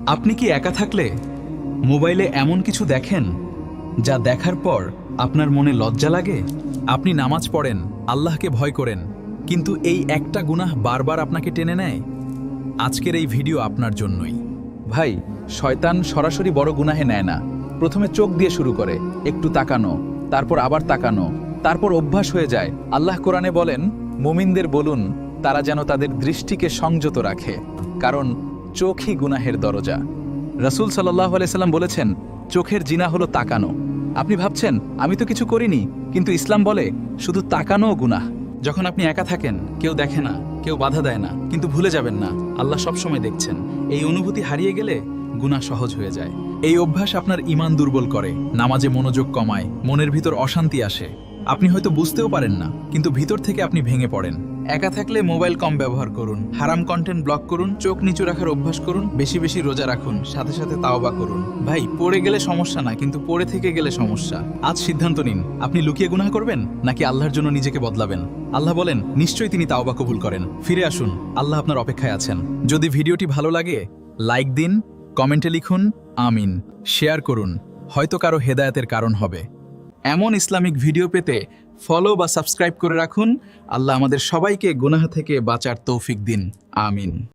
আপনি কি একা থাকলে মোবাইলে এমন কিছু দেখেন যা দেখার পর আপনার মনে লজ্জা লাগে? আপনি নামাজ পড়েন, আল্লাহকে ভয় করেন, কিন্তু এই একটা গুনাহ বারবার আপনাকে টেনে নেয়। আজকের এই ভিডিও আপনার জন্যই। ভাই, শয়তান সরাসরি বড় গুনাহে নেয় না। প্রথমে চোখ দিয়ে শুরু করে, একটু তাকানো, তারপর আবার তাকানো, তারপর অভ্যাস হয়ে যায়। আল্লাহ কোরআনে বলেন, মুমিনদের বলুন তারা যেন তাদের দৃষ্টিকে সংযত রাখে, কারণ চোখই গুনাহের দরজা। রাসূল সাল্লাল্লাহু আলাইহি সাল্লাম বলেছেন, চোখের জিনা হলো তাকানো। আপনি ভাবছেন আমি তো কিছু করিনি, কিন্তু ইসলাম বলে শুধু তাকানোও গুনাহ। যখন আপনি একা থাকেন, কেউ দেখে না, কেউ বাধা দেয় না, কিন্তু ভুলে যাবেন না আল্লাহ সবসময় দেখছেন। এই অনুভূতি হারিয়ে গেলে গুনাহ সহজ হয়ে যায়। এই অভ্যাস আপনার ঈমান দুর্বল করে, নামাজে মনোযোগ কমায়, মনের ভিতর অশান্তি আসে। আপনি হয়তো বুঝতেও পারেন না, কিন্তু ভিতর থেকে আপনি ভেঙে পড়েন। একা থাকলে মোবাইল কম ব্যবহার করুন, হারাম কন্টেন্ট ব্লক করুন, চোখ নিচু রাখার অভ্যাস করুন, বেশি বেশি রোজা রাখুন, সাথে সাথে তাওবা করুন। ভাই, পড়ে গেলে সমস্যা না, কিন্তু পড়ে থেকে গেলে সমস্যা। আজ সিদ্ধান্ত নিন, আপনি লুকিয়ে গুনাহ করবেন নাকি আল্লাহর জন্য নিজেকে বদলাবেন। আল্লাহ বলেন, নিশ্চয়ই তিনি তাওবা কবুল করেন। ফিরে আসুন, আল্লাহ আপনার অপেক্ষায় আছেন। যদি ভিডিওটি ভালো লাগে, লাইক দিন, কমেন্টে লিখুন আমিন, শেয়ার করুন, হয়তো কারো হেদায়েতের কারণ হবে। এমন ইসলামিক ভিডিও পেতে ফলো বা সাবস্ক্রাইব করে রাখুন। আল্লাহ আমাদের সবাইকে গুনাহ থেকে বাঁচার তৌফিক দিন। আমিন।